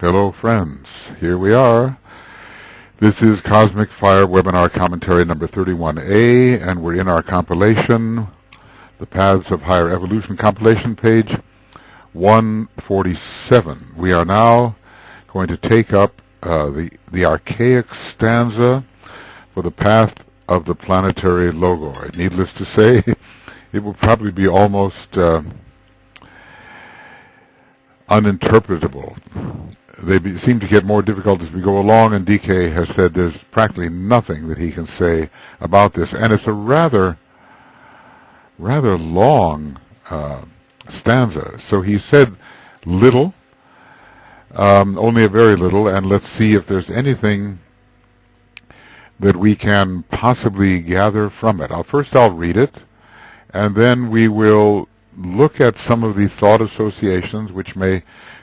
Hello friends, here we are. This is Cosmic Fire Webinar Commentary number 31A, and we're in our compilation, The Paths of Higher Evolution Compilation, page 147. We are now going to take up the Archaic Stanza for the Path of the Planetary Logoi. Needless to say, it will probably be almost uninterpretable. They seem to get more difficult as we go along, and DK has said there's practically nothing that he can say about this. And it's a rather long stanza. So he said little, only a very little, and let's see if there's anything that we can possibly gather from it. First I'll read it, and then we will look at some of the thought associations which may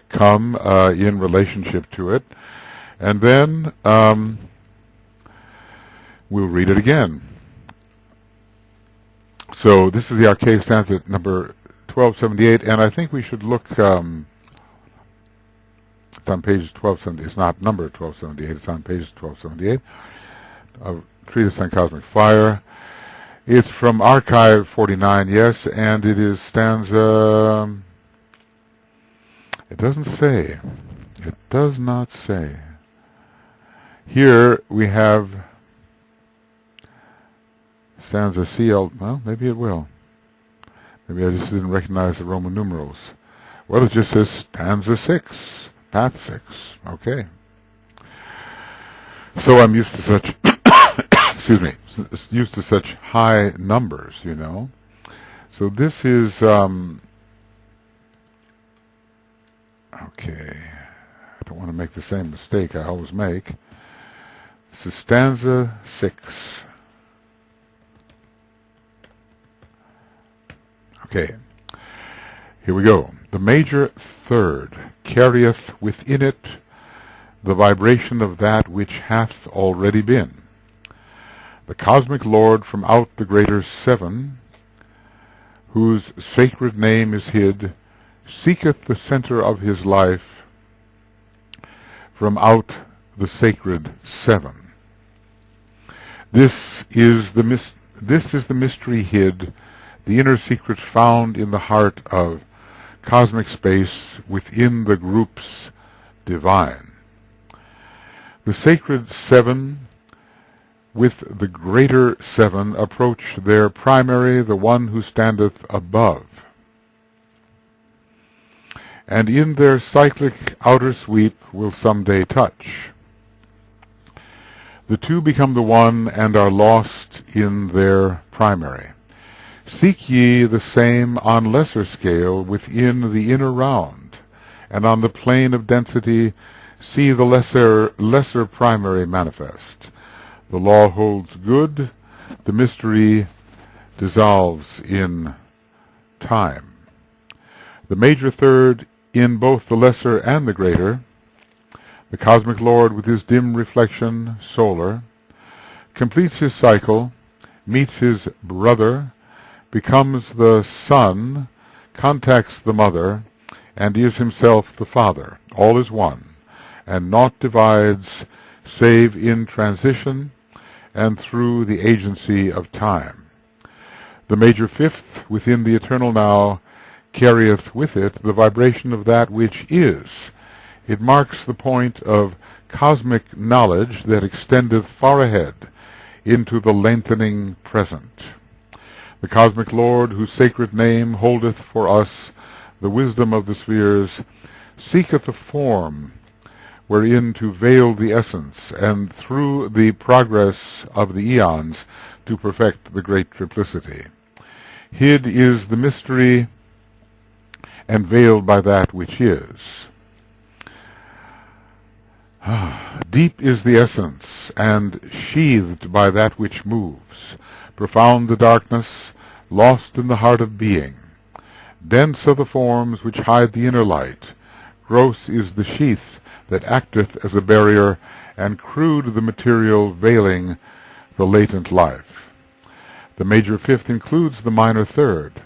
come in relationship to it, and then we'll read it again. So this is the Archaic Stanza number 1278, and I think we should look, it's on page 1270, it's not number 1278, it's on page 1278, A Treatise on Cosmic Fire. It's from Archive 49, yes, and it is stanza... It doesn't say. It does not say. Here we have stanza CL. Well, maybe it will. Maybe I just didn't recognize the Roman numerals. Well, it just says stanza 6, path 6. Okay. So I'm used to such, excuse me, used to such high numbers, you know. So this is, okay, I don't want to make the same mistake I always make. This is stanza 6. Okay, here we go. The major third carrieth within it the vibration of that which hath already been. The cosmic Lord from out the greater seven, whose sacred name is hid, seeketh the center of his life from out the sacred seven. This is the mystery hid, the inner secret found in the heart of cosmic space within the groups divine. The sacred seven with the greater seven approach their primary, the one who standeth above, and in their cyclic outer sweep will someday touch. The two become the one and are lost in their primary. Seek ye the same on lesser scale within the inner round, and on the plane of density see the lesser primary manifest. The law holds good, the mystery dissolves in time. The major third in both the lesser and the greater, the cosmic Lord with his dim reflection, solar, completes his cycle, meets his brother, becomes the son, contacts the mother, and is himself the father. All is one, and naught divides save in transition and through the agency of time. The major fifth within the eternal now carrieth with it the vibration of that which is. It marks the point of cosmic knowledge that extendeth far ahead into the lengthening present. The cosmic Lord, whose sacred name holdeth for us the wisdom of the spheres, seeketh a form wherein to veil the essence, and through the progress of the eons to perfect the great triplicity. Hid is the mystery, and veiled by that which is. Deep is the essence, and sheathed by that which moves. Profound the darkness, lost in the heart of being. Dense are the forms which hide the inner light. Gross is the sheath that acteth as a barrier, and crude the material veiling the latent life. The major fifth includes the minor third.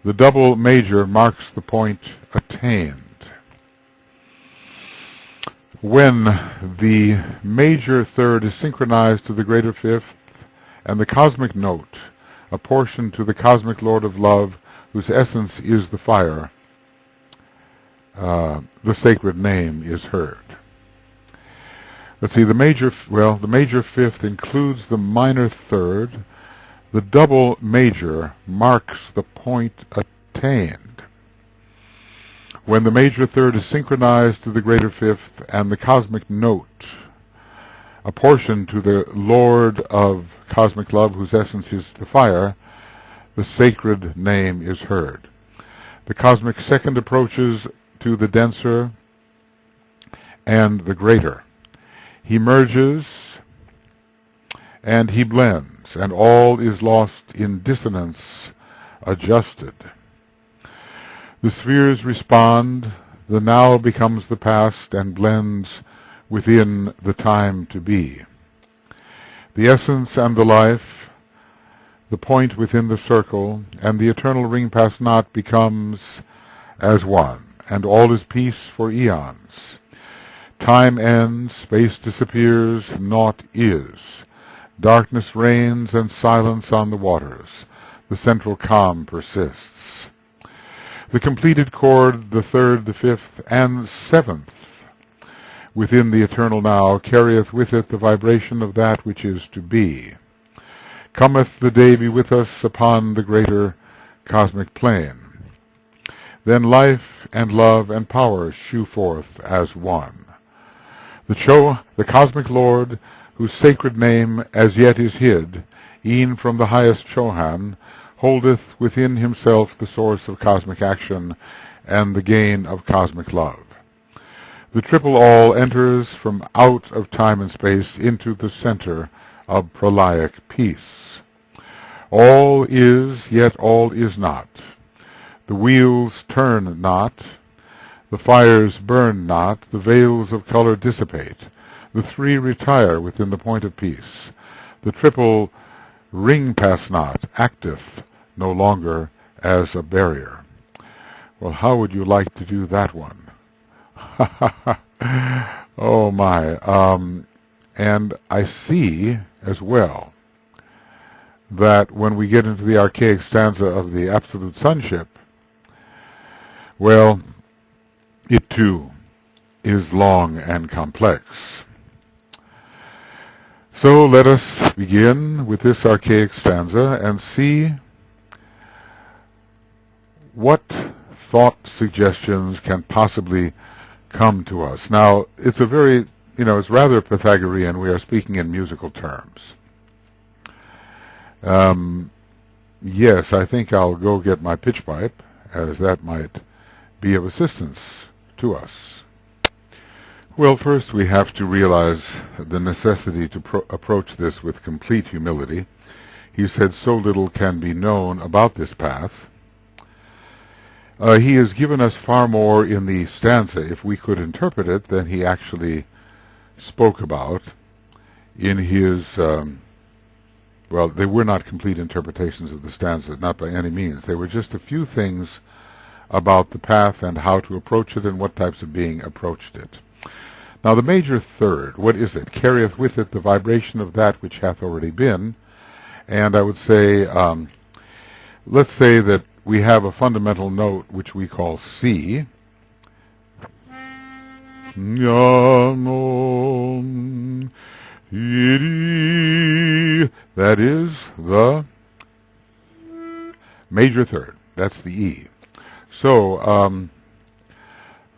The double major marks the point attained. When the major third is synchronized to the greater fifth, and the cosmic note, apportioned to the cosmic Lord of Love, whose essence is the fire, the sacred name is heard. Let's see, the major fifth includes the minor third. The double major marks the point attained. When the major third is synchronized to the greater fifth and the cosmic note, apportioned to the Lord of cosmic love, whose essence is the fire, the sacred name is heard. The cosmic second approaches to the denser and the greater. He merges and he blends, and all is lost in dissonance, adjusted. The spheres respond, the now becomes the past and blends within the time to be. The essence and the life, the point within the circle, and the eternal ring past not becomes as one, and all is peace for eons. Time ends, space disappears, naught is. Darkness reigns and silence on the waters. The central calm persists. The completed chord, the third, the fifth, and seventh, within the eternal now, carrieth with it the vibration of that which is to be. Cometh the day be with us upon the greater cosmic plane. Then life and love and power shew forth as one. The cosmic Lord, whose sacred name as yet is hid, e'en from the highest Chohan, holdeth within himself the source of cosmic action and the gain of cosmic love. The triple all enters from out of time and space into the center of prolaic peace. All is, yet all is not. The wheels turn not, the fires burn not, the veils of color dissipate. The three retire within the point of peace. The triple ring pass not, acteth no longer as a barrier. Well, how would you like to do that one? Oh my. And I see as well that when we get into the archaic stanza of the absolute sonship, well, it too is long and complex. So let us begin with this archaic stanza and see what thought suggestions can possibly come to us. Now, it's a very, it's rather Pythagorean. We are speaking in musical terms. Yes, I think I'll go get my pitch pipe, as that might be of assistance to us. Well, first we have to realize the necessity to approach this with complete humility. He said so little can be known about this path. He has given us far more in the stanza, if we could interpret it, than he actually spoke about in his, well, they were not complete interpretations of the stanza, not by any means. They were just a few things about the path and how to approach it and what types of being approached it. Now the major third, what is it? Carrieth with it the vibration of that which hath already been. And I would say, let's say that we have a fundamental note which we call C. That is the major third. That's the E. So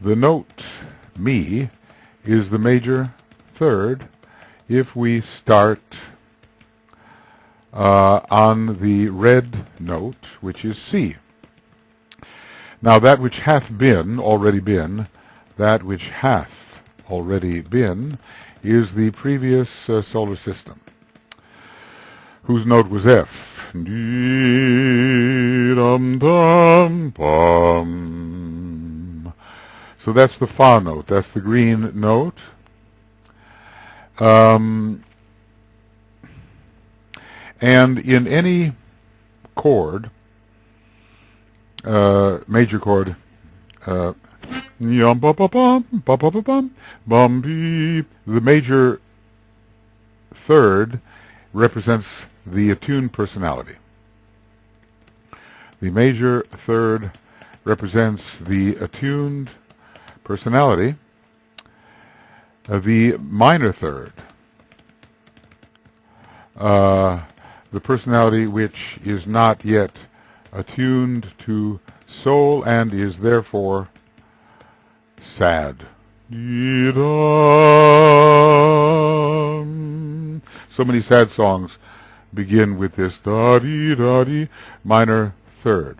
the note Mi is the major third if we start on the red note, which is C. Now that which hath been, already been, that which hath already been, is the previous solar system, whose note was F. So that's the Fa note, that's the green note. And in any chord, major chord, Yum ba ba bum ba ba ba bum bum bee. The major third represents the attuned personality. The major third represents the attuned personality. The minor third, the personality which is not yet attuned to soul and is therefore sad. So many sad songs begin with this da-dee-da-dee minor third.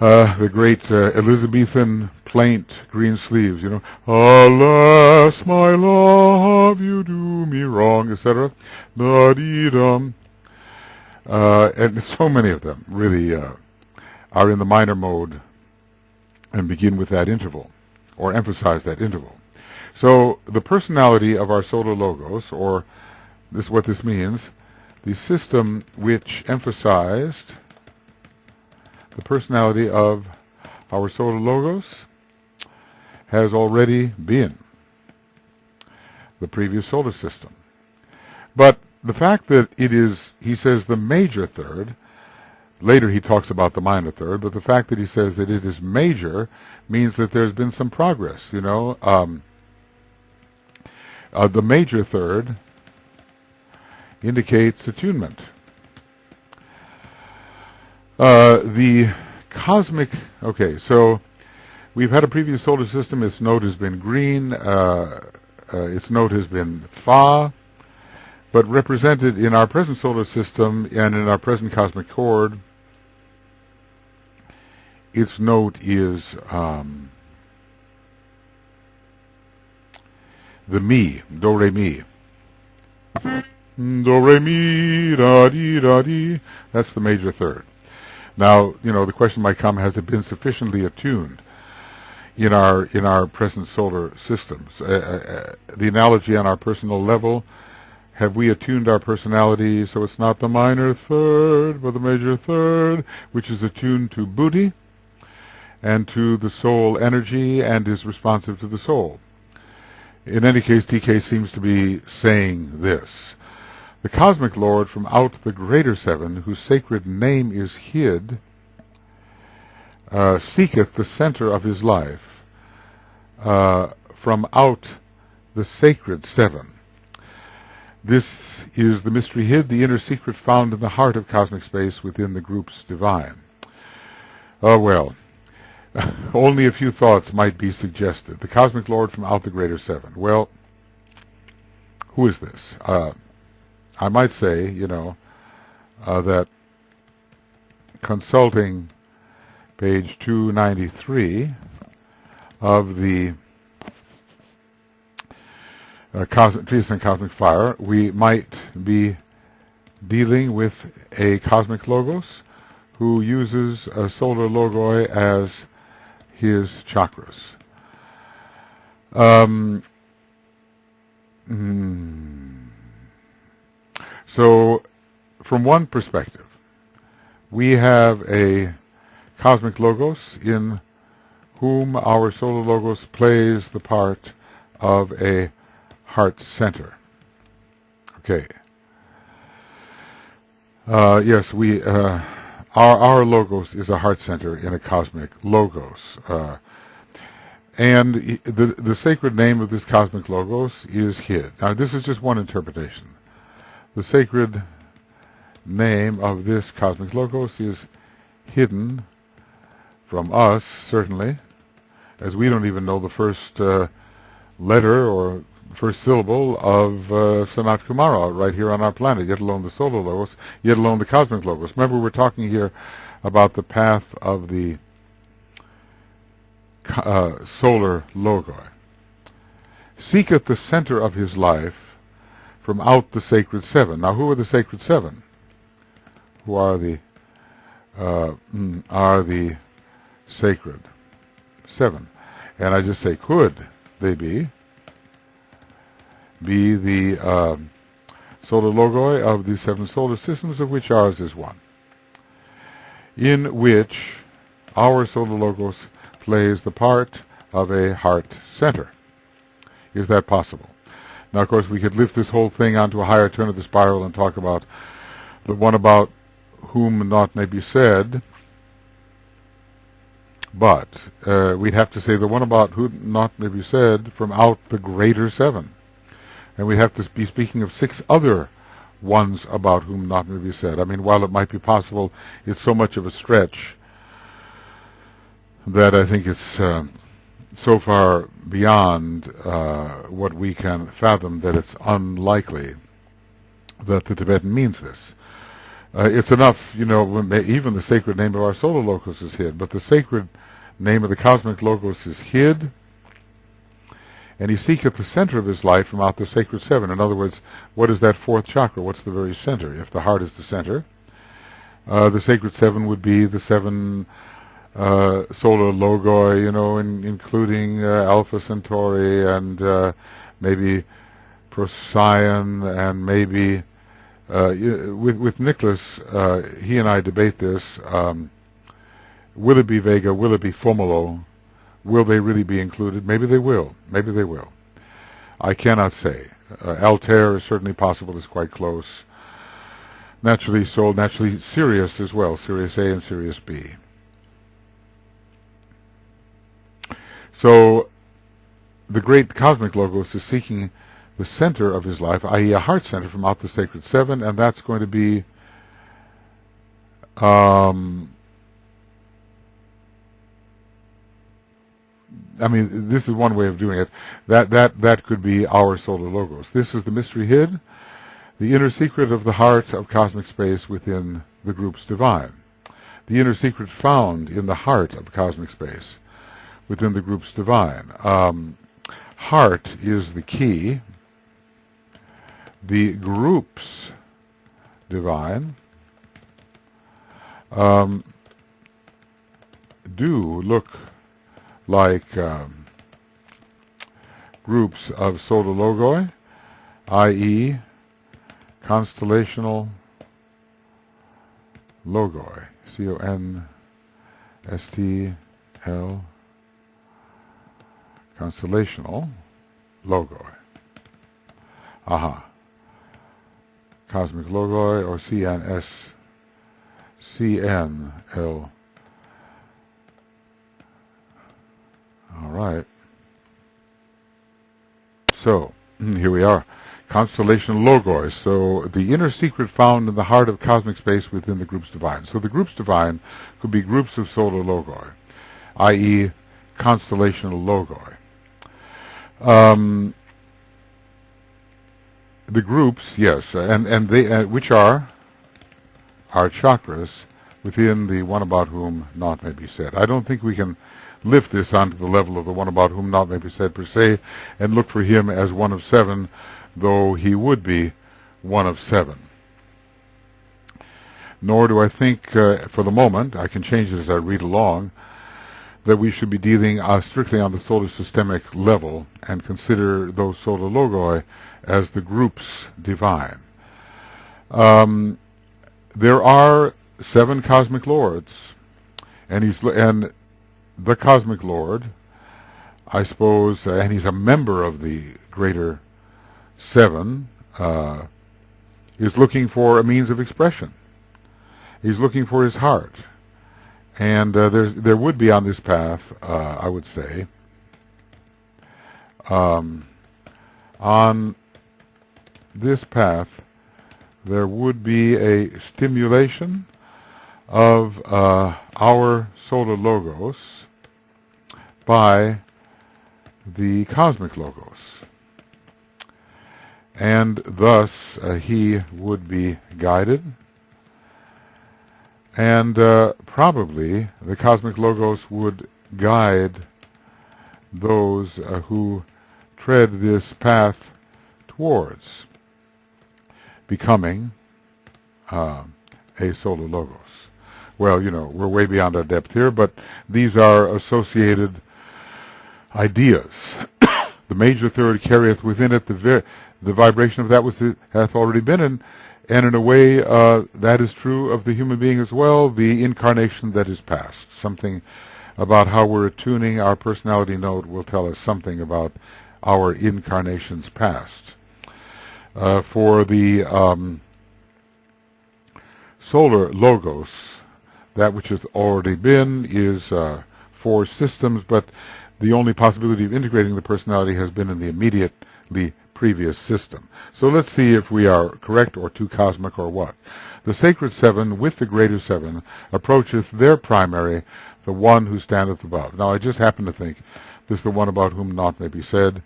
The great Elizabethan plaint, Green Sleeves, you know, alas, my love, you do me wrong, etc. Da-dee-dum. And so many of them really are in the minor mode and begin with that interval, or emphasize that interval. So the personality of our solar logos, or what this means, the system which emphasized the personality of our solar logos has already been the previous solar system. But the fact that it is, he says, the major third, later he talks about the minor third, but the fact that he says that it is major means that there's been some progress, you know. The major third indicates attunement. The cosmic, okay, so we've had a previous solar system. Its node has been green. Its node has been Fa. But represented in our present solar system and in our present cosmic chord, its note is the Mi, Do, Re, Mi. Do, Re, Mi, Da, Di, Da, Di. That's the major third. Now, you know, the question might come, has it been sufficiently attuned in our present solar systems? The analogy on our personal level, have we attuned our personality so it's not the minor third, but the major third, which is attuned to Buddhi and to the soul energy and is responsive to the soul? In any case, DK seems to be saying this. The cosmic Lord from out the greater seven, whose sacred name is hid, seeketh the center of his life from out the sacred seven. This is the mystery hid, the inner secret found in the heart of cosmic space within the groups divine. Well, only a few thoughts might be suggested. The cosmic Lord from out the greater seven. Well, who is this? I might say, you know, that consulting page 293 of the Treatise on Cosmic Fire, we might be dealing with a cosmic logos who uses a solar logoi as his chakras. So, from one perspective, we have a cosmic logos in whom our solar logos plays the part of a heart center. Okay. Yes, we our logos is a heart center in a cosmic logos. And the sacred name of this cosmic logos is hid. Now, this is just one interpretation. The sacred name of this cosmic logos is hidden from us, certainly, as we don't even know the first letter or first syllable of Sanat Kumara right here on our planet, yet alone the solar logos, yet alone the cosmic logos. Remember, we're talking here about the path of the solar logoi. Seeketh the center of his life from out the sacred seven. Now, who are the sacred seven? Who are the sacred seven? And I just say, could they be the solar logoi of the seven solar systems, of which ours is one, in which our solar logos plays the part of a heart center. Is that possible? Now, of course, we could lift this whole thing onto a higher turn of the spiral and talk about the one about whom naught may be said, but we'd have to say the one about whom naught may be said from out the greater seven. And we'd have to be speaking of 6 other ones about whom naught may be said. I mean, while it might be possible, it's so much of a stretch that I think it's so far beyond what we can fathom that it's unlikely that the Tibetan means this. It's enough, even the sacred name of our solar logos is hid, but the sacred name of the cosmic logos is hid, and he seeketh the center of his light from out the sacred seven. In other words, what is that 4th chakra? What's the very center? If the heart is the center, the sacred seven would be the 7 solar logoi, including Alpha Centauri and maybe Procyon, and maybe with Nicholas, he and I debate this. Will it be Vega? Will it be Fomolo? Will they really be included? Maybe they will. Maybe they will. I cannot say. Altair is certainly possible. It's quite close. Naturally Sol, naturally Sirius as well. Sirius A and Sirius B. So the great cosmic logos is seeking the center of his life, i.e. a heart center from out the sacred seven, and that's going to be this is one way of doing it. That could be our solar logos. This is the mystery hid, the inner secret of the heart of cosmic space within the groups divine. The inner secret found in the heart of cosmic space within the groups divine. Heart is the key. The groups divine do look like groups of solar logoi, i.e. constellational logoi, C-O-N-S-T-L, constellational logoi. Aha. Cosmic logoi, or C-N-L. All right. So, here we are. Constellation logoi. So, the inner secret found in the heart of cosmic space within the groups divine. So, the groups divine could be groups of solar logoi, i.e. constellational logoi. The groups, yes, and they, which are our chakras within the one about whom naught may be said. I don't think we can lift this onto the level of the one about whom naught may be said per se, and look for him as one of 7, though he would be one of 7. Nor do I think, for the moment, I can change it as I read along, that we should be dealing strictly on the solar systemic level and consider those solar logoi as the groups divine. There are 7 cosmic lords, and the cosmic lord, I suppose, and he's a member of the greater 7, is looking for a means of expression. He's looking for his heart. And there would be on this path, I would say, on this path, there would be a stimulation of our solar logos by the cosmic logos. And thus he would be guided, and probably the cosmic logos would guide those who tread this path towards becoming a solar logos. Well, we're way beyond our depth here, but these are associated ideas. The major third carrieth within it the vibration of that which hath already been, and in a way that is true of the human being as well, the incarnation that is past, something about how we're attuning our personality note will tell us something about our incarnations past. For the solar logos, that which has already been is 4 systems, but the only possibility of integrating the personality has been in the immediately previous system. So let's see if we are correct or too cosmic or what. The sacred 7 with the greater 7 approacheth their primary, the one who standeth above. Now I just happen to think this is the one about whom naught may be said,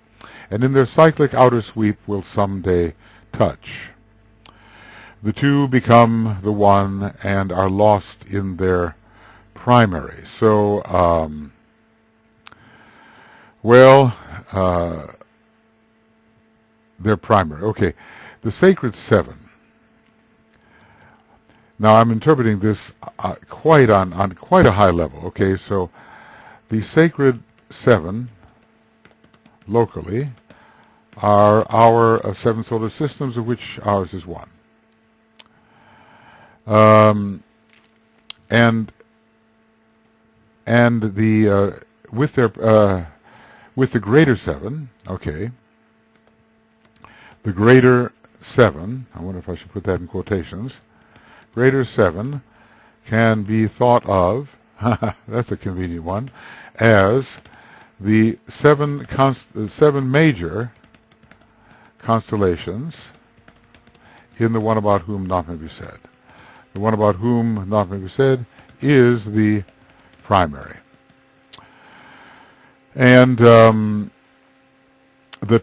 and in their cyclic outer sweep will someday touch. The 2 become the one and are lost in their primary. So, their primary. Okay, the sacred 7. Now I'm interpreting this quite on quite a high level. Okay, so the sacred 7 locally are our 7 solar systems, of which ours is 1. And the with the greater 7, okay, the greater 7, I wonder if I should put that in quotations, greater 7 can be thought of, that's a convenient one, as the 7 major constellations in the one about whom naught may be said. The one about whom naught may be said is the primary. And the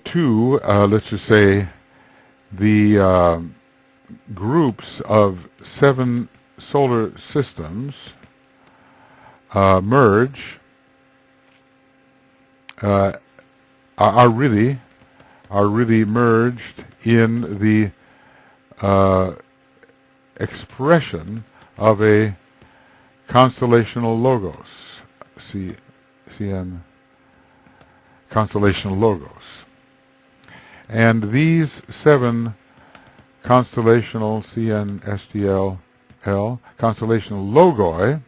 2, let's just say, the groups of 7 solar systems merge, are really merged in the expression of a constellational logos, CN, constellational logos. And these 7 constellational, CNSTL, constellational logoi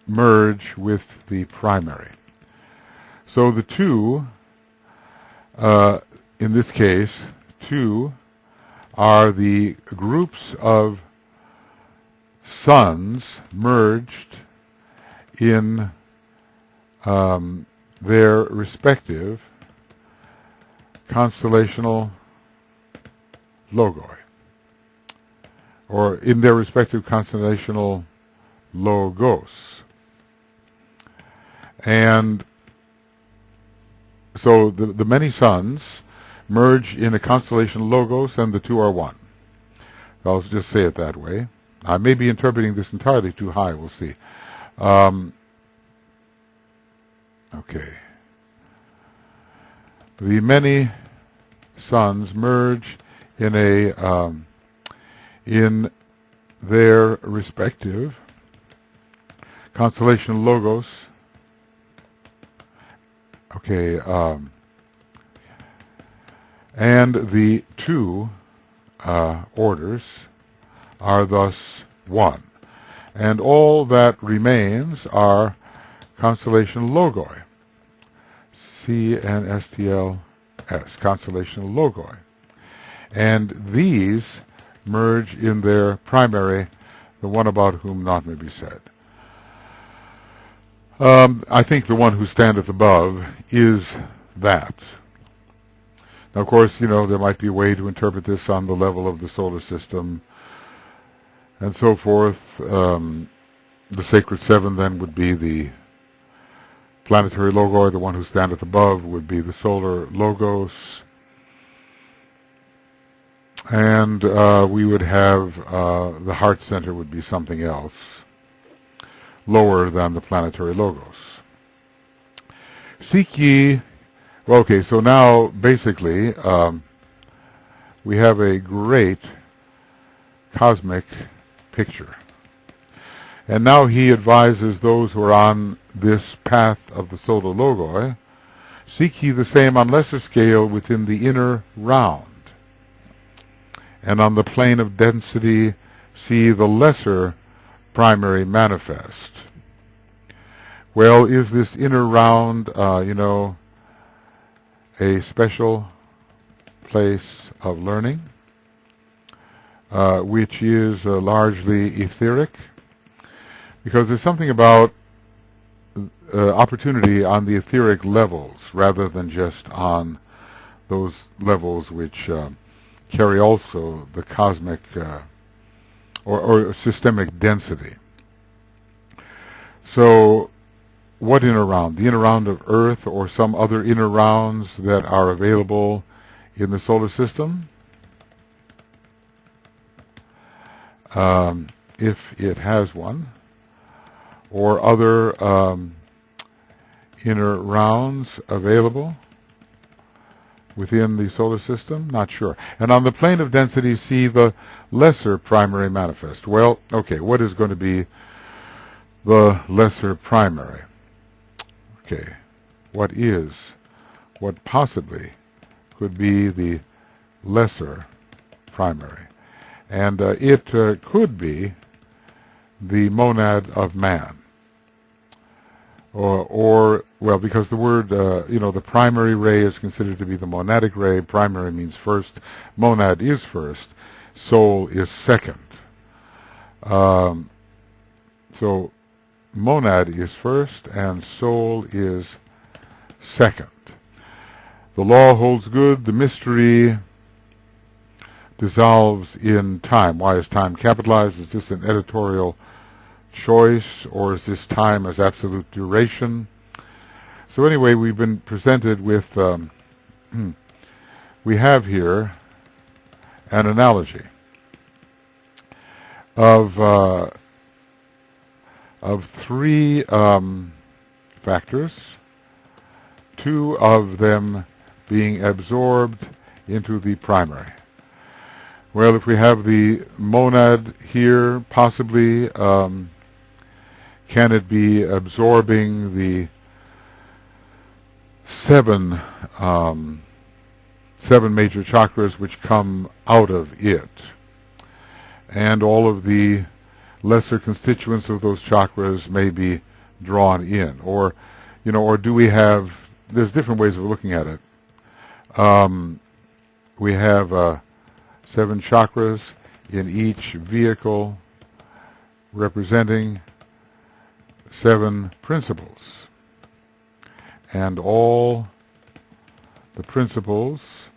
merge with the primary. So the 2, in this case, 2 are the groups of suns merged in their respective constellational logoi, or in their respective constellational logos. And so the many suns merge in a constellation logos, and the 2 are 1. I'll just say it that way. I may be interpreting this entirely too high, we'll see. Okay. The many suns merge in a in their respective constellation logos. Okay, and the 2 orders are thus 1, and all that remains are constellation logoi, CNSTLS, constellation logoi, and these merge in their primary, the one about whom naught may be said. I think the one who standeth above is that. Now, of course, there might be a way to interpret this on the level of the solar system and so forth. The sacred 7 then would be the planetary logoi. The one who standeth above would be the solar logos. And we would have the heart center would be something else, lower than the planetary logos. Seek ye. Well, okay, so now basically we have a great cosmic picture. And now he advises those who are on this path of the solar logoi, seek ye the same on lesser scale within the inner round. And on the plane of density, see the lesser primary manifest. Well, is this inner round, a special place of learning, which is largely etheric? Because there's something about opportunity on the etheric levels rather than just on those levels which carry also the cosmic or systemic density. So what inner round? The inner round of Earth or some other inner rounds that are available in the solar system? If it has one. Or other inner rounds available within the solar system? Not sure. And on the plane of density, see the lesser primary manifest. Well, okay, what is going to be the lesser primary? Okay, what possibly could be the lesser primary? And it could be the monad of man. Or well, because the word, the primary ray is considered to be the monadic ray. Primary means first. Monad is first. Soul is second. So monad is first and soul is second. The law holds good. The mystery dissolves in time. Why is time capitalized? Is this an editorial choice, or is this time as absolute duration? So anyway, we've been presented with, we have here an analogy of three factors, two of them being absorbed into the primary. Well, if we have the monad here, possibly, can it be absorbing the seven major chakras which come out of it, and all of the lesser constituents of those chakras may be drawn in, or do we have? There's different ways of looking at it. We have 7 chakras in each vehicle, representing 7 principles, and all the principles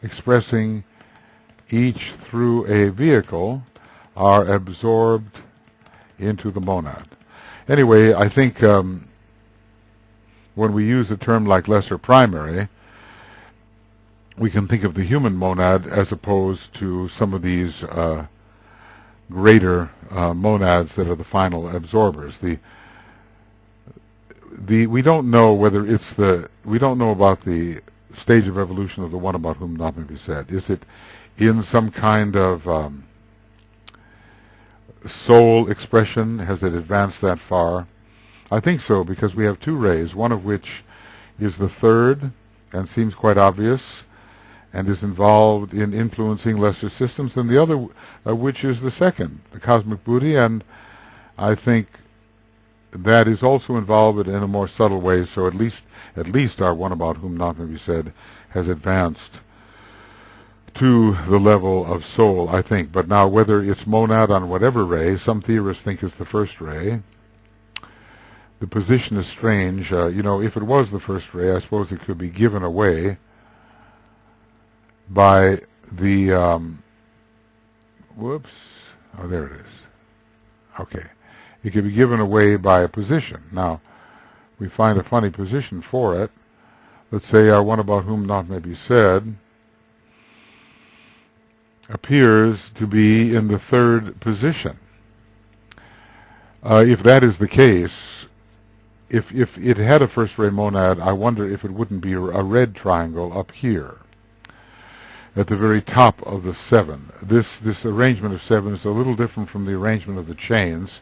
expressing each through a vehicle are absorbed into the monad. Anyway, I think when we use a term like lesser primary, we can think of the human monad as opposed to some of these greater monads that are the final absorbers. We don't know whether it's we don't know about the stage of evolution of the one about whom not may be said. Is it in some kind of soul expression? Has it advanced that far? I think so, because we have 2 rays, one of which is the third and seems quite obvious and is involved in influencing lesser systems, and the other which is the second, the cosmic Buddhi, and I think that is also involved, but in a more subtle way. So at least our one about whom not may be said has advanced to the level of soul, I think. But now whether it's monad on whatever ray, some theorists think it's the first ray. The position is strange. If it was the first ray, I suppose it could be given away by the there it is. Okay. It can be given away by a position. Now, we find a funny position for it. Let's say our one about whom not may be said appears to be in the third position. If that is the case, if it had a first ray monad, I wonder if it wouldn't be a red triangle up here at the very top of the 7. This arrangement of 7 is a little different from the arrangement of the chains,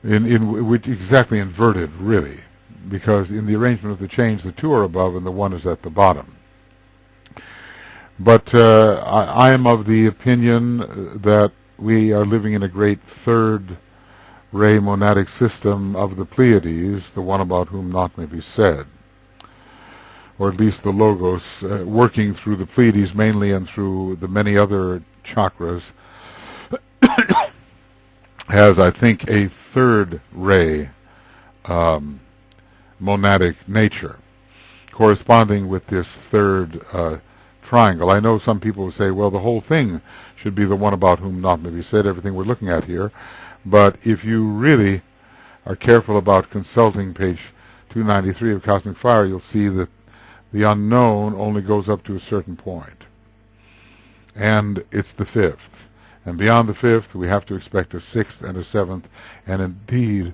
in which exactly inverted, really, because in the arrangement of the chains, the 2 are above and the 1 is at the bottom. But I am of the opinion that we are living in a great third ray monadic system of the Pleiades, the one about whom naught may be said, or at least the Logos, working through the Pleiades mainly and through the many other chakras, has, I think, a third ray monadic nature, corresponding with this third triangle. I know some people say, well, the whole thing should be the one about whom naught may be said, everything we're looking at here. But if you really are careful about consulting page 293 of Cosmic Fire, you'll see that the unknown only goes up to a certain point. And it's the fifth. And beyond the fifth, we have to expect a sixth and a seventh. And indeed,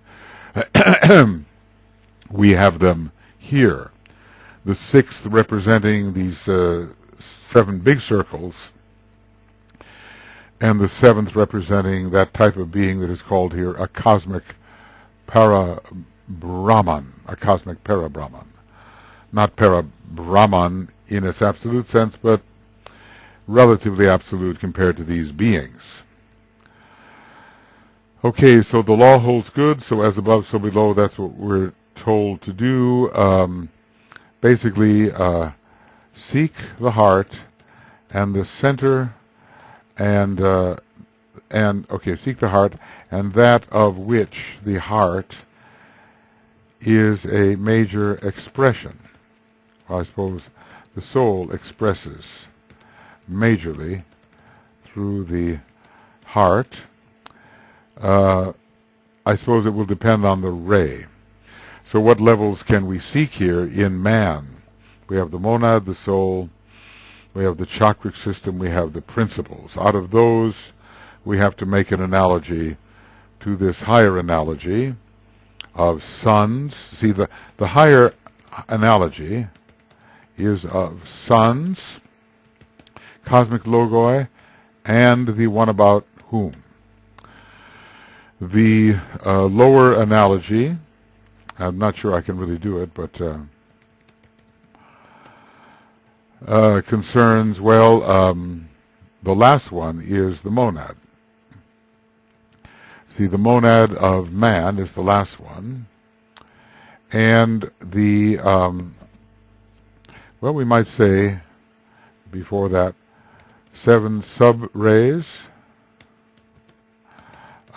we have them here. The sixth representing these 7 big circles, and the seventh representing that type of being that is called here a cosmic para-Brahman, a cosmic para-Brahman. Not para-Brahman in its absolute sense, but relatively absolute compared to these beings. Okay, so the law holds good, so as above, so below, that's what we're told to do. Basically, seek the heart and the center, and seek the heart, and that of which the heart is a major expression. Well, I suppose the soul expresses majorly through the heart. I suppose it will depend on the ray. So what levels can we seek here in man? We have the monad, the soul, we have the chakric system, we have the principles. Out of those, we have to make an analogy to this higher analogy of suns. See, the higher analogy is of suns, cosmic logoi, and the one about whom. The lower analogy, I'm not sure I can really do it, but concerns, well, the last one is the monad. See, the monad of man is the last one. And the, well, we might say, before that, 7 sub-rays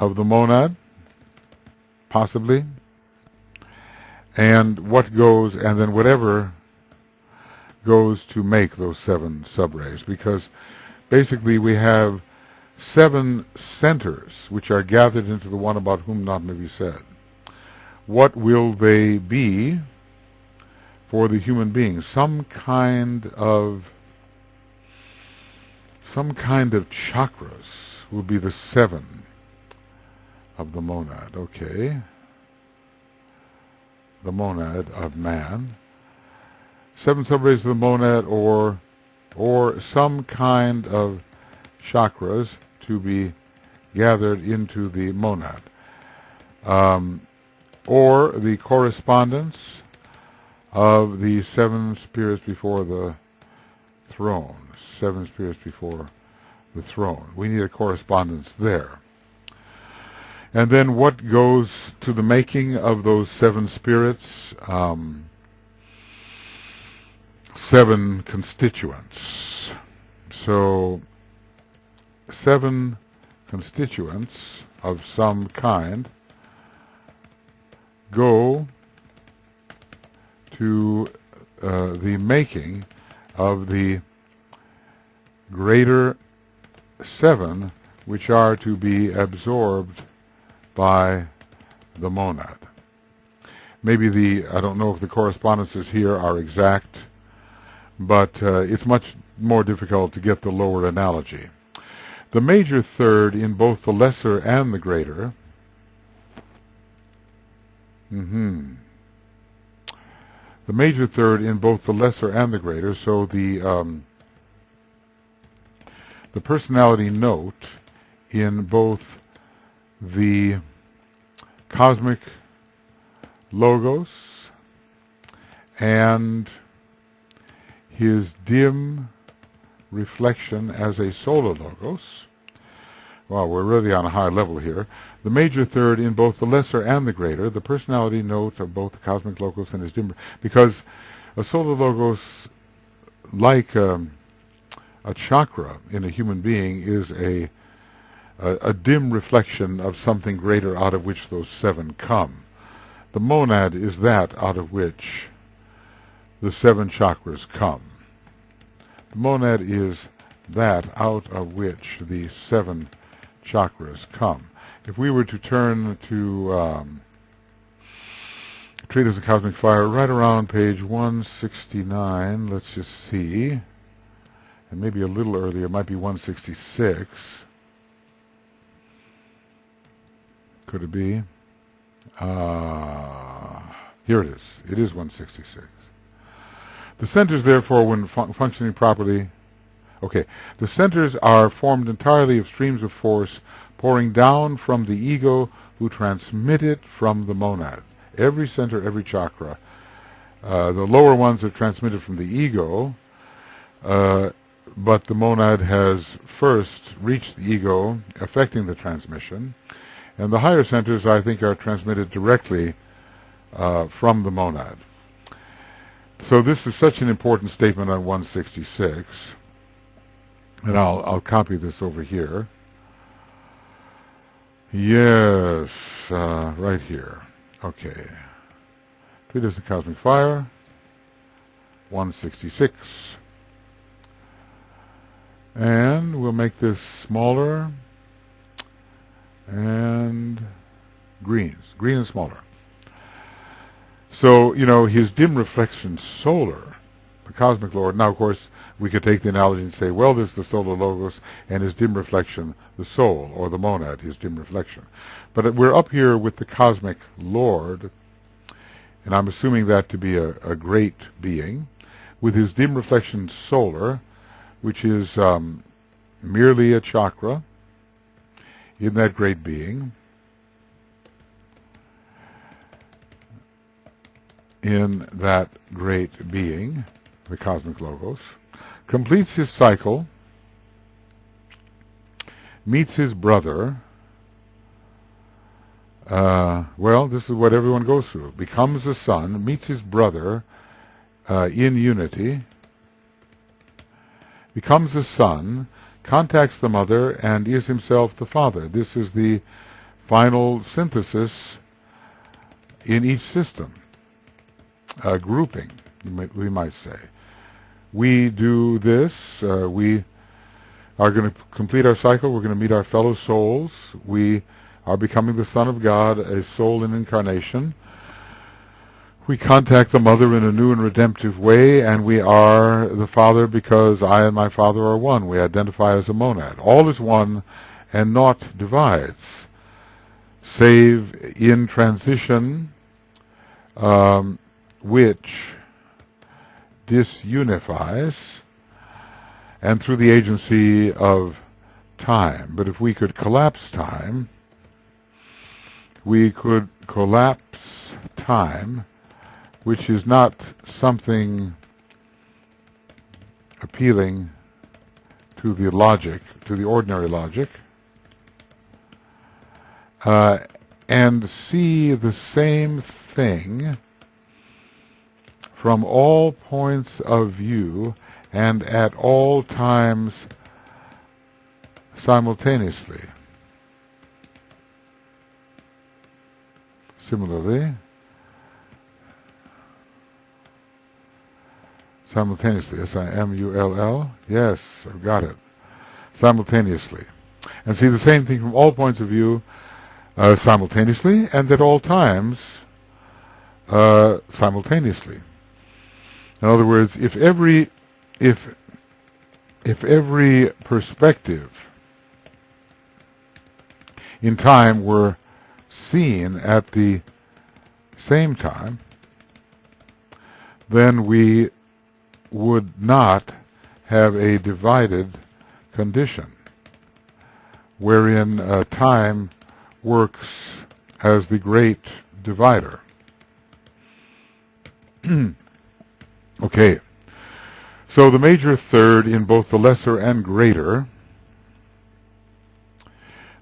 of the monad, possibly. And what goes, and then whatever goes to make those 7 sub-rays, because basically we have 7 centers which are gathered into the one about whom not may be said. What will they be for the human being? Some kind of chakras will be the 7 of the monad. Okay, the monad of man. 7 sub-rays of the monad, or some kind of chakras to be gathered into the monad, or the correspondence of the 7 spirits before the throne. 7 spirits before the throne. We need a correspondence there. And then what goes to the making of those 7 spirits? 7 constituents. So 7 constituents of some kind go to the making of the greater 7, which are to be absorbed by the monad. Maybe I don't know if the correspondences here are exact, but it's much more difficult to get the lower analogy. The major third in both the lesser and the greater, the major third in both the lesser and the greater, so the personality note in both the cosmic logos and his dim reflection as a solar logos. Well, we're really on a high level here. the major third in both the lesser and the greater, the personality note of both the cosmic logos and his dim, because a solar logos, like a chakra in a human being, is a dim reflection of something greater out of which those seven come. The monad is that out of which the seven chakras come. The monad is that out of which the seven chakras come. If we were to turn to Treatise of Cosmic Fire, right around page 169, let's just see, and maybe a little earlier, it might be 166. Could it be? Here it is. It is 166. The centers, therefore, when functioning properly, the centers are formed entirely of streams of force pouring down from the ego, who transmit it from the monad. Every center, every chakra. The lower ones are transmitted from the ego, but the monad has first reached the ego, affecting the transmission. And the higher centers, I think, are transmitted directly from the monad. So this is such an important statement on 166. And I'll copy this over here. Yes, right here. Okay. Treatise of Cosmic Fire, 166. And we'll make this smaller and green and smaller. So, his dim reflection solar, the cosmic Lord. Now, of course, we could take the analogy and say, well, there's the solar logos and his dim reflection, the soul, or the monad, his dim reflection. But we're up here with the cosmic Lord, and I'm assuming that to be a great being, with his dim reflection solar, which is merely a chakra in that great being, the cosmic logos, completes his cycle, meets his brother. This is what everyone goes through. Becomes a son, meets his brother in unity, becomes a son, contacts the mother, and is himself the father. This is the final synthesis in each system. Grouping, we might say. We do this. We are going to complete our cycle. We're going to meet our fellow souls. We are becoming the Son of God, a soul in incarnation. We contact the Mother in a new and redemptive way, and we are the Father because I and my Father are one. We identify as a monad. All is one, and naught divides, save in transition, which disunifies, and through the agency of time. But if we could collapse time, we could collapse time, which is not something appealing to the logic, to the ordinary logic, and see the same thing from all points of view and at all times simultaneously. Similarly, simultaneously, S-I-M-U-L-L, yes, I've got it, simultaneously. And see the same thing from all points of view simultaneously and at all times simultaneously. In other words, if every perspective in time were seen at the same time, then we would not have a divided condition, wherein time works as the great divider. Okay, so the major third in both the lesser and greater,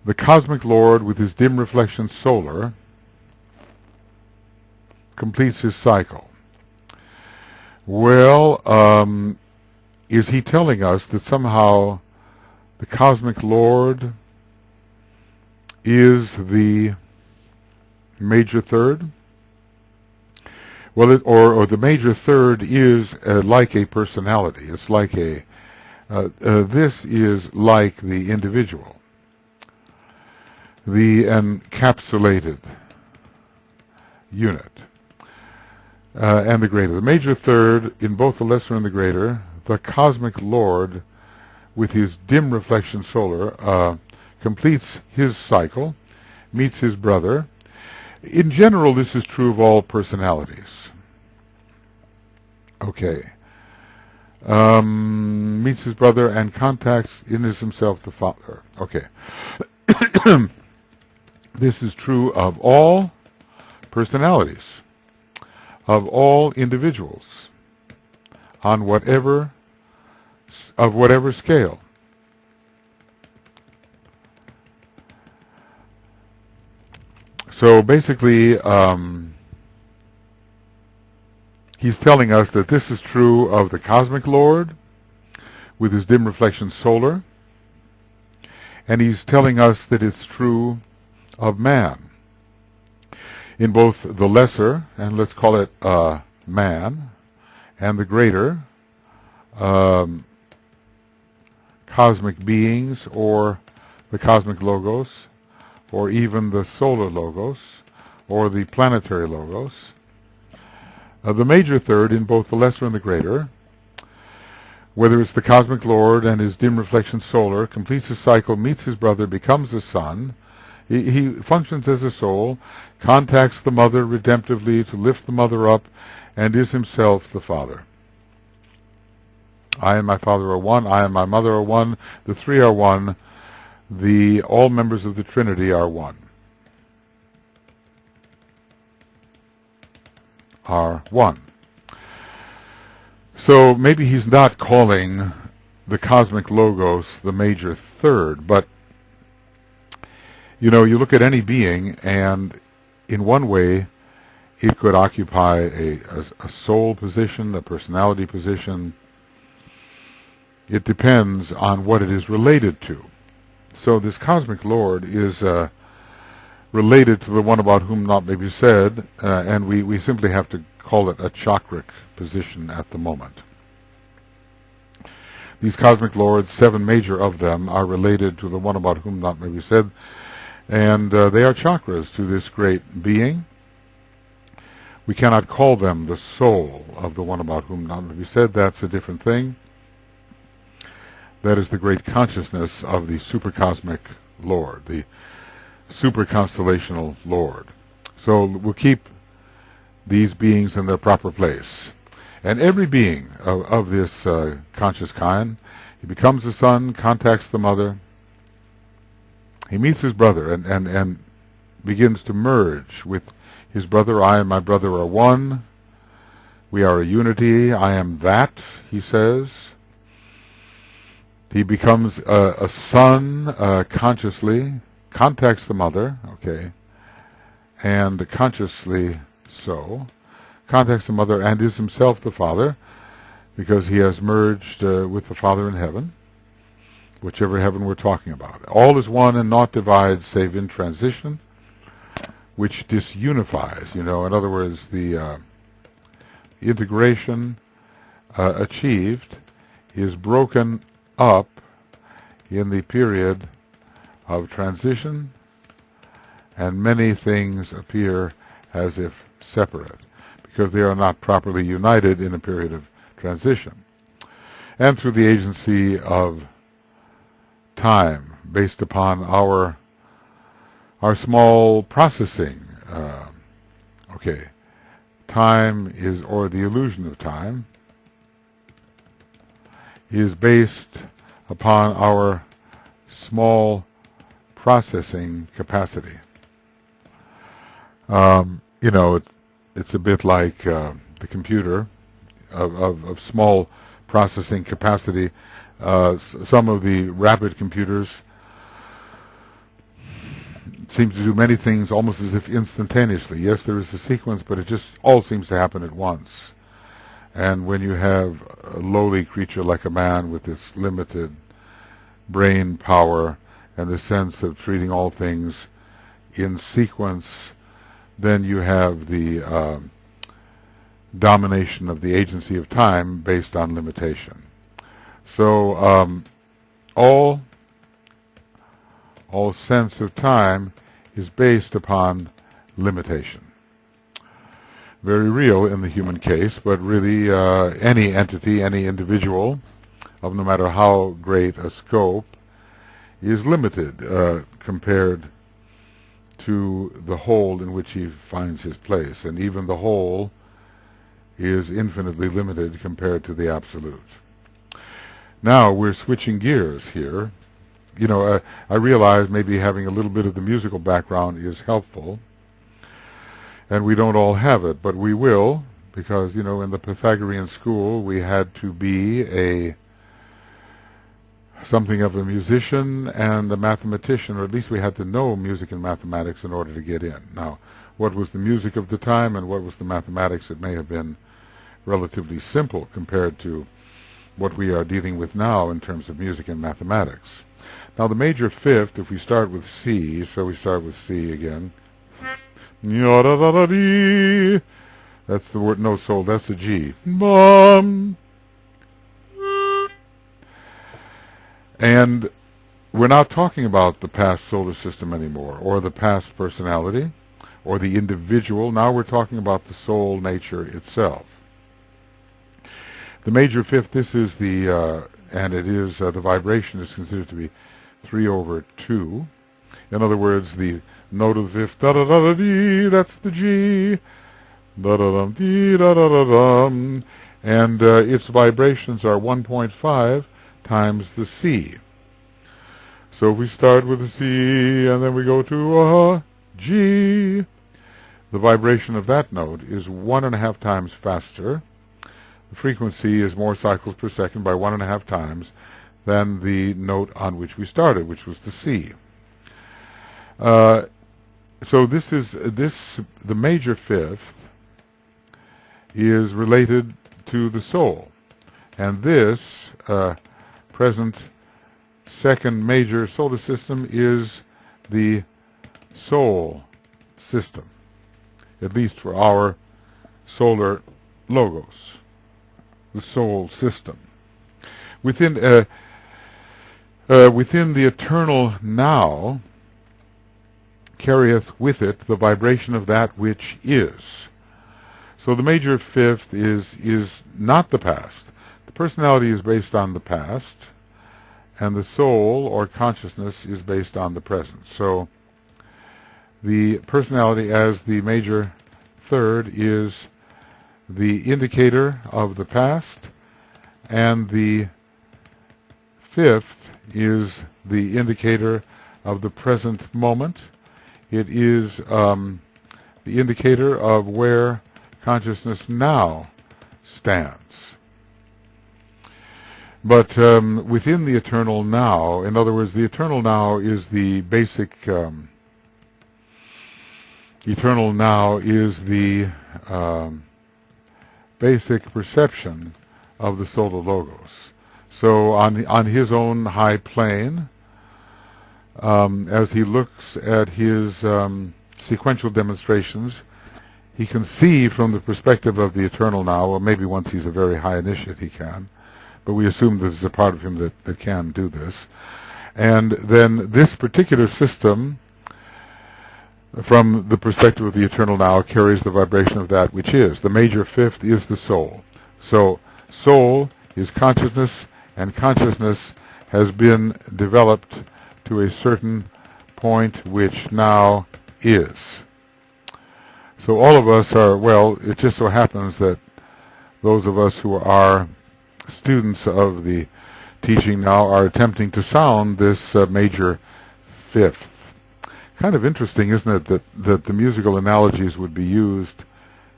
the cosmic Lord with his dim reflection solar completes his cycle. Well, is he telling us that somehow the cosmic Lord is the major third? Well, or the major third is like a personality. It's like this is like the individual, the encapsulated unit, and the greater. The major third in both the lesser and the greater, the cosmic Lord with his dim reflection solar completes his cycle, meets his brother. In general, this is true of all personalities. Okay. Meets his brother and contacts in himself the Father. Okay. This is true of all personalities, of all individuals, on whatever scale. So basically, he's telling us that this is true of the cosmic Lord with his dim reflection solar, and he's telling us that it's true of man in both the lesser, and let's call it man, and the greater cosmic beings, or the cosmic logos, or even the solar logos, or the planetary logos. The major third in both the lesser and the greater, whether it's the cosmic Lord and his dim reflection solar, completes his cycle, meets his brother, becomes a son. He functions as a soul, contacts the mother redemptively to lift the mother up, and is himself the Father. I and my Father are one. I and my mother are one. The three are one. All members of the Trinity are one. Are one. So maybe he's not calling the cosmic logos the major third, but you look at any being, and in one way it could occupy a soul position, a personality position. It depends on what it is related to. So this cosmic Lord is related to the one about whom not may be said, and we simply have to call it a chakric position at the moment. These cosmic Lords, 7 major of them, are related to the one about whom not may be said, and they are chakras to this great being. We cannot call them the soul of the one about whom not may be said. That's a different thing. That is the great consciousness of the supercosmic Lord, the superconstellational Lord. So we'll keep these beings in their proper place. And every being of this conscious kind, he becomes a son, contacts the mother, he meets his brother and begins to merge with his brother. I and my brother are one. We are a unity. I am that, he says. He becomes a son consciously, contacts the mother, okay, and consciously so, contacts the mother and is himself the Father, because he has merged with the Father in heaven, whichever heaven we're talking about. All is one and naught divides save in transition, which disunifies, in other words, the integration achieved is broken up in the period of transition, and many things appear as if separate, because they are not properly united in a period of transition. And through the agency of time, based upon our small processing, time is, or the illusion of time, is based upon our small processing capacity. It's a bit like the computer of small processing capacity. Some of the rapid computers seems to do many things almost as if instantaneously. Yes, there is a sequence, but it just all seems to happen at once. And when you have a lowly creature like a man with its limited brain power and the sense of treating all things in sequence, then you have the domination of the agency of time based on limitation. So all sense of time is based upon limitation. Very real in the human case, but really any entity, any individual, of no matter how great a scope, is limited compared to the whole in which he finds his place. And even the whole is infinitely limited compared to the absolute. Now we're switching gears here. You know, I realize maybe having a little bit of the musical background is helpful, and we don't all have it, but we will, because, you know, in the Pythagorean school we had to be something of a musician and a mathematician, or at least we had to know music and mathematics in order to get in. Now, what was the music of the time and what was the mathematics? It may have been relatively simple compared to what we are dealing with now in terms of music and mathematics. Now, the major fifth, if we start with C, so we start with C again. That's the word, no soul, that's the G. Bum. And we're not talking about the past solar system anymore, or the past personality, or the individual. Now we're talking about the soul nature itself. The major fifth, this is the, and it is, the vibration is considered to be 3/2. In other words, the note of the fifth, da-da-da-da-dee, that's the G, da-da-dum-dee, da-da-da-dum, and its vibrations are 1.5 times the C. So if we start with the C, and then we go to a G, the vibration of that note is 1.5 times faster. The frequency is more cycles per second by 1.5 times than the note on which we started, which was the C. So the major fifth is related to the soul, and this present second major solar system is the soul system, at least for our solar logos, the soul system. Within the eternal now carrieth with it the vibration of that which is. So the major fifth is not the past. The personality is based on the past, and the soul or consciousness is based on the present. So the personality as the major third is the indicator of the past, and the fifth is the indicator of the present moment. It is the indicator of where consciousness now stands. But within the eternal now, in other words, the eternal now is the basic, basic perception of the solar logos. So on his own high plane, as he looks at his sequential demonstrations, he can see from the perspective of the eternal now, or maybe once he's a very high initiate he can, but we assume there's a part of him that can do this. And then this particular system, from the perspective of the eternal now, carries the vibration of that which is. The major fifth is the soul. So soul is consciousness, and consciousness has been developed to a certain point which now is. So all of us are, well, it just so happens that those of us who are students of the teaching now are attempting to sound this major fifth. Kind of interesting, isn't it, that the musical analogies would be used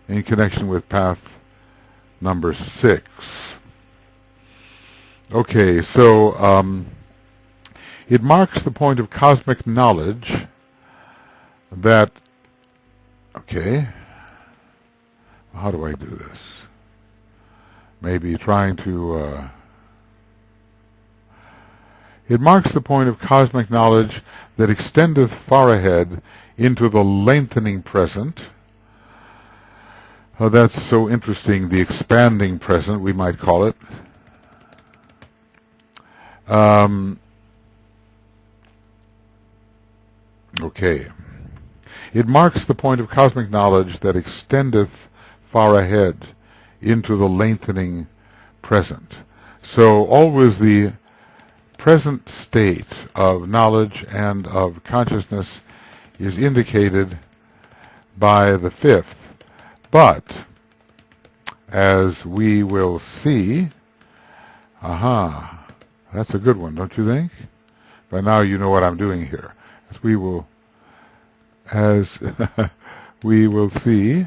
in connection with path number 6. Okay, so it marks the point of cosmic knowledge that, okay, how do I do this? Maybe trying to, it marks the point of cosmic knowledge that extendeth far ahead into the lengthening present. Oh, that's so interesting, the expanding present, we might call it. Okay. It marks the point of cosmic knowledge that extendeth far ahead into the lengthening present. So always the present state of knowledge and of consciousness is indicated by the fifth. But, as we will see, that's a good one, don't you think? By now you know what I'm doing here. As we will see,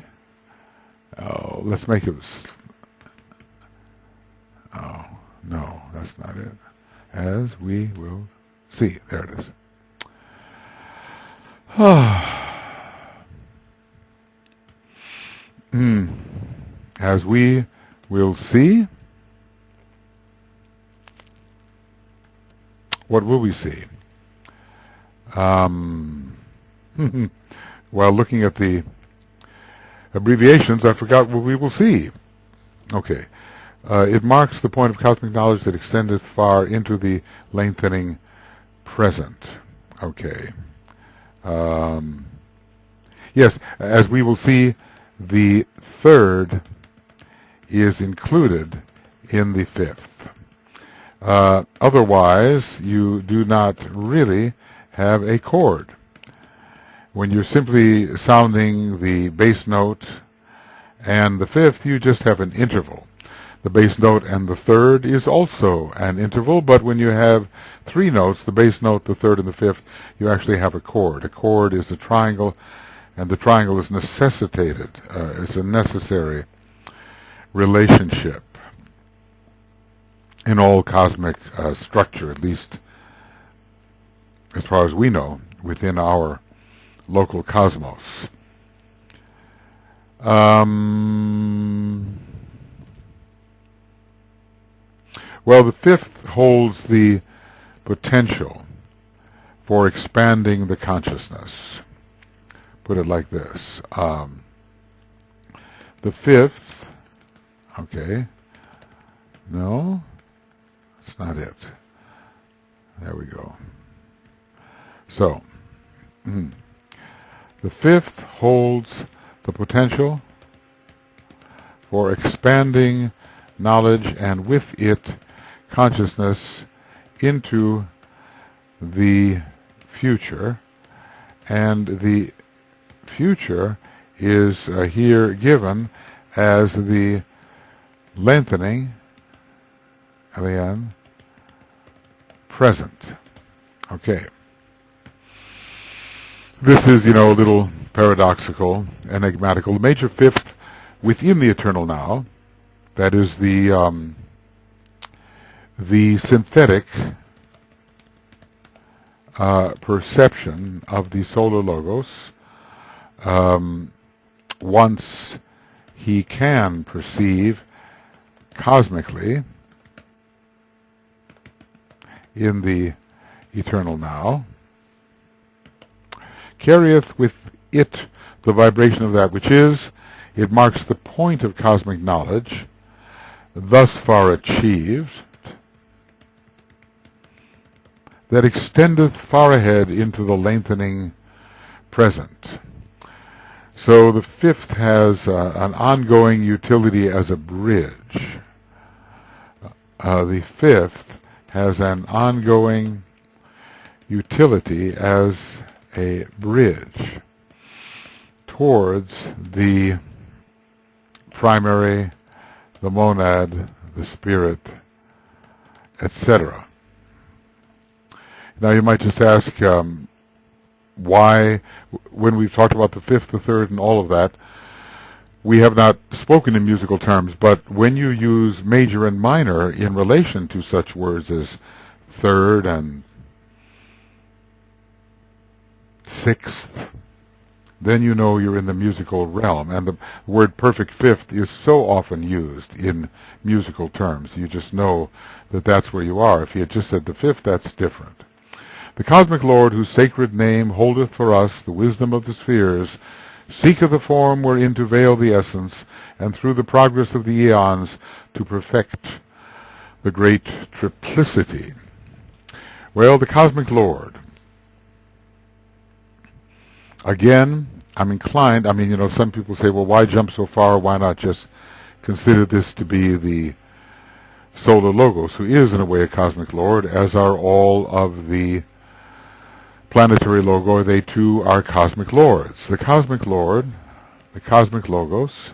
let's make it, oh, no, that's not it. As we will see, there it is. As we will see, what will we see? While looking at the abbreviations, I forgot what we will see. Okay. It marks the point of cosmic knowledge that extendeth far into the lengthening present. Okay. Yes, as we will see, the third is included in the fifth. Otherwise, you do not really have a chord. When you're simply sounding the bass note and the fifth, you just have an interval. The bass note and the third is also an interval, but when you have three notes, the bass note, the third, and the fifth, you actually have a chord. A chord is a triangle, and the triangle is necessitated. It's a necessary relationship in all cosmic structure, at least as far as we know, within our local cosmos. Well, the fifth holds the potential for expanding the consciousness. Put it like this. The fifth, okay, no, that's not it. There we go. So, the fifth holds the potential for expanding knowledge and with it consciousness into the future, and the future is here given as the lengthening present. Okay. This is, a little paradoxical, enigmatical. The major fifth within the eternal now, that is the synthetic perception of the solar logos, once he can perceive cosmically in the eternal now, carrieth with it the vibration of that which is. It marks the point of cosmic knowledge thus far achieved, that extendeth far ahead into the lengthening present. So the fifth has an ongoing utility as a bridge. The fifth has an ongoing utility as a bridge towards the primary, the monad, the spirit, etc. Now you might just ask, why, when we've talked about the fifth, the third, and all of that, we have not spoken in musical terms, but when you use major and minor in relation to such words as third and sixth, then you know you're in the musical realm. And the word perfect fifth is so often used in musical terms. You just know that that's where you are. If he had just said the fifth, that's different. The cosmic Lord, whose sacred name holdeth for us the wisdom of the spheres, seeketh a form wherein to veil the essence, and through the progress of the eons to perfect the great triplicity. Well, the cosmic Lord. Again, I'm inclined, some people say, well, why jump so far? Why not just consider this to be the Solar Logos, who is, in a way, a cosmic Lord, as are all of the planetary Logoi. They, too, are cosmic lords. The cosmic Lord, the cosmic Logos,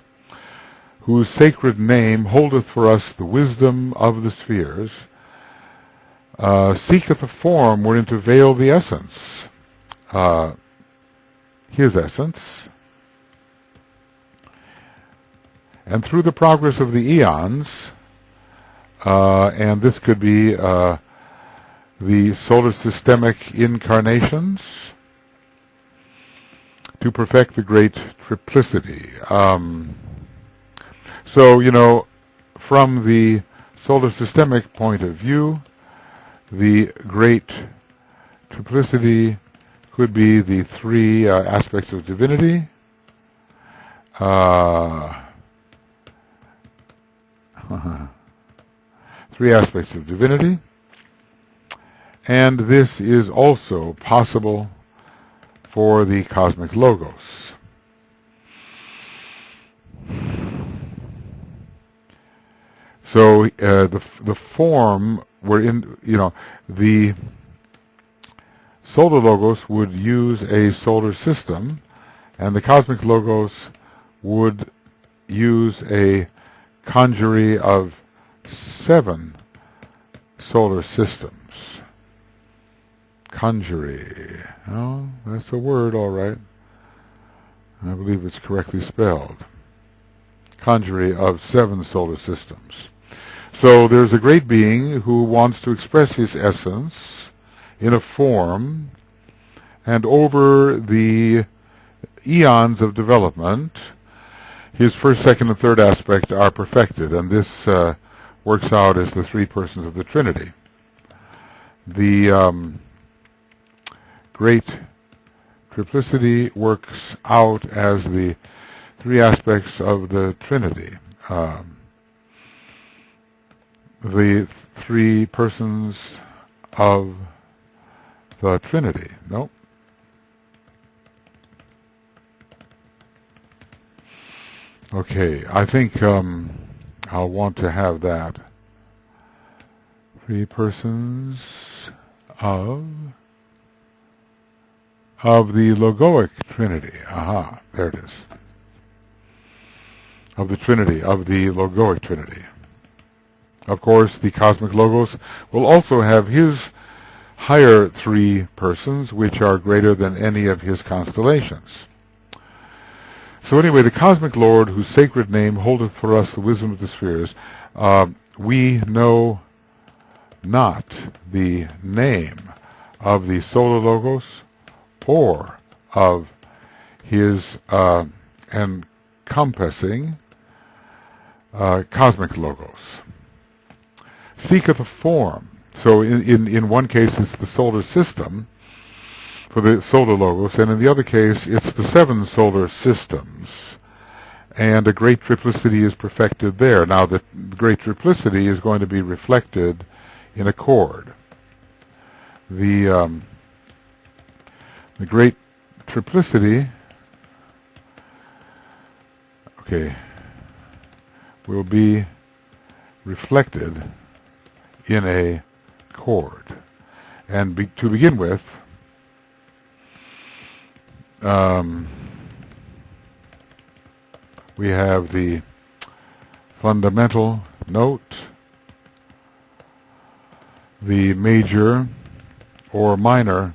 whose sacred name holdeth for us the wisdom of the spheres, seeketh a form wherein to veil the essence, his essence, and through the progress of the eons, and this could be the solar systemic incarnations, to perfect the great triplicity. So, from the solar systemic point of view, the great triplicity could be the three aspects of divinity, three aspects of divinity, and this is also possible for the cosmic Logos. So the form wherein, the Solar Logos would use a solar system, and the cosmic Logos would use a conjury of 7 solar systems. Conjury. Oh, that's a word, all right. I believe it's correctly spelled. Conjury of 7 solar systems. So there's a great being who wants to express his essence in a form, and over the eons of development, his first, second, and third aspect are perfected, and this works out as the three persons of the Trinity. The great triplicity works out as the three aspects of the Trinity. The three persons of the Trinity. Nope. Okay, I think I'll want to have that. Three persons of the logoic Trinity. Aha, there it is. Of the Trinity, of the logoic Trinity. Of course, the cosmic Logos will also have his higher three persons, which are greater than any of his constellations. So anyway, the cosmic Lord, whose sacred name holdeth for us the wisdom of the spheres, we know not the name of the Solar Logos or of his encompassing cosmic Logos. Seeketh a form. So in one case it's the solar system for the Solar Logos, and in the other case it's the 7 solar systems, and a great triplicity is perfected there. Now the great triplicity is going to be reflected in a chord. The great triplicity, will be reflected in a chord. And to begin with, we have the fundamental note, the major or minor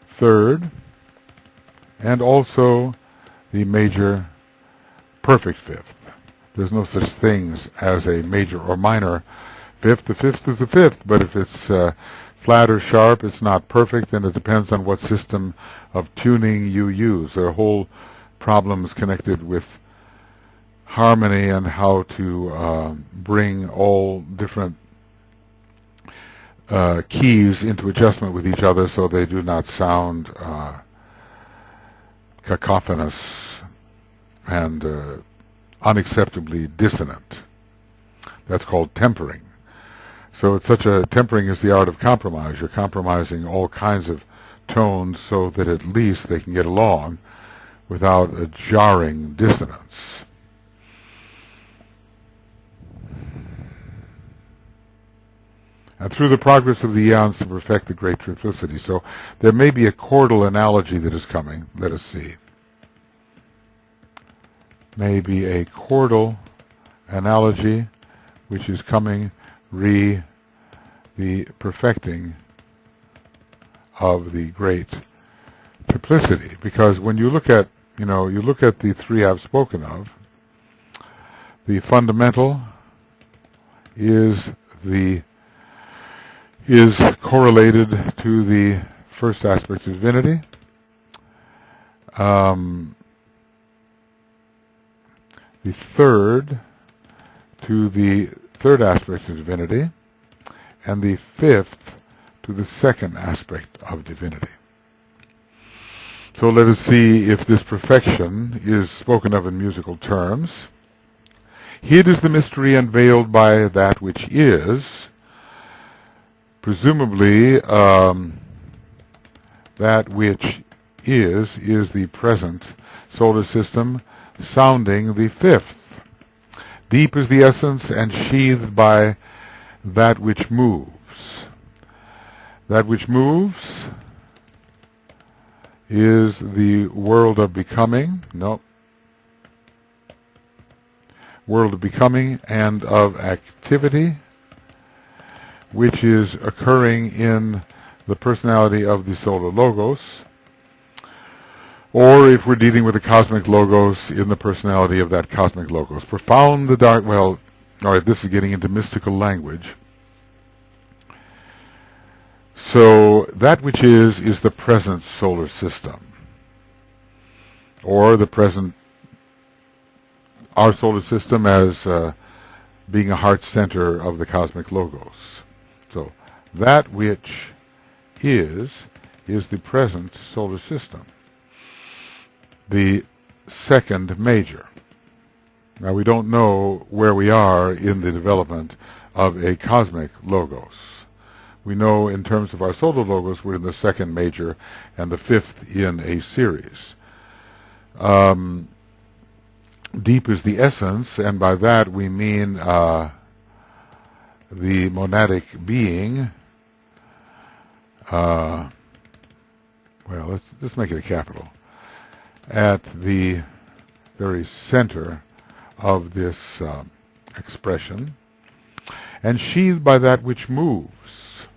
third, and also the major perfect fifth. There's no such things as a major or minor fifth. The fifth is the fifth, but if it's flat or sharp. It's not perfect, and it depends on what system of tuning you use. There are whole problems connected with harmony and how to bring all different keys into adjustment with each other so they do not sound cacophonous and unacceptably dissonant. That's called tempering. So tempering is the art of compromise. You're compromising all kinds of tones so that at least they can get along without a jarring dissonance. And through the progress of the eons to perfect the great triplicity. So there may be a chordal analogy that is coming. Let us see. Maybe a chordal analogy which is coming re the perfecting of the great triplicity. Because when you look at, you look at the three I've spoken of, the fundamental is correlated to the first aspect of divinity. The third to the third aspect of divinity, and the fifth to the second aspect of divinity. So let us see if this perfection is spoken of in musical terms. Hid is the mystery unveiled by that which is. Presumably, that which is the present solar system, sounding the fifth. Deep is the essence and sheathed by that which moves. That which moves is the world of becoming. No. World of becoming and of activity, which is occurring in the personality of the solar logos, or if we're dealing with the cosmic logos, in the personality of that cosmic logos. Profound the dark, well, all right, this is getting into mystical language. So that which is the present solar system, or the present, our solar system as being a heart center of the cosmic logos. So that which is the present solar system, the second major. Now we don't know where we are in the development of a cosmic logos. We know in terms of our solar logos we're in the second major and the fifth in a series. Deep is the essence, and by that we mean the monadic being. Well, let's make it a capital. At the very center of this expression, and sheathed by that which moves.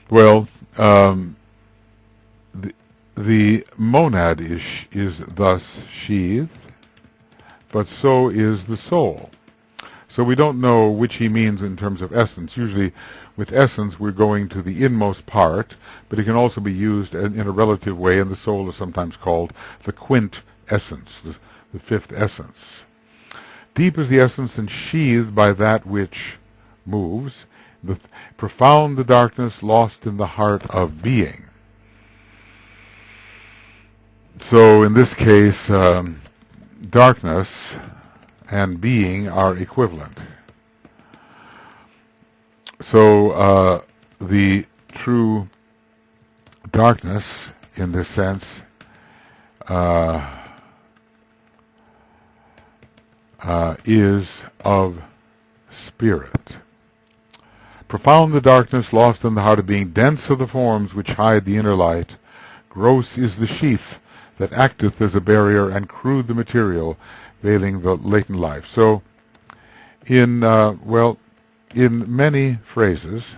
Well, the monad is thus sheathed, but so is the soul. So we don't know which he means in terms of essence. Usually with essence we're going to the inmost part, but it can also be used in a relative way, and the soul is sometimes called the quintessence, the fifth essence. Deep is the essence and sheathed by that which moves. Profound the darkness lost in the heart of being. So in this case, darkness and being are equivalent. So the true darkness, in this sense, is of spirit. Profound the darkness lost in the heart of being, dense are the forms which hide the inner light, gross is the sheath that acteth as a barrier, and crude the material veiling the latent life. So in many phrases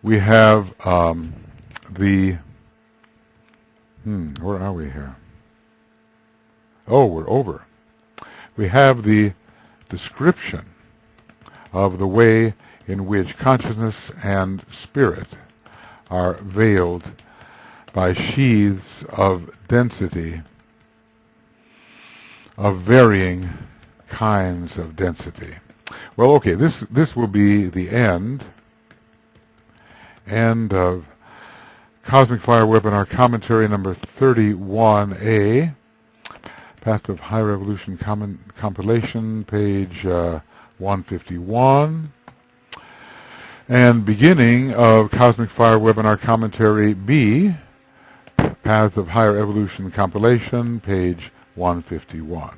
we have where are we here? Oh, we're over. We have the description of the way in which consciousness and spirit are veiled by sheaths of density, of varying kinds of density. Well, okay, this will be the end of Cosmic Fire Webinar Commentary number 31A, Path of Higher Evolution Compilation, page 151, and beginning of Cosmic Fire Webinar Commentary B, Path of Higher Evolution Compilation, page 151.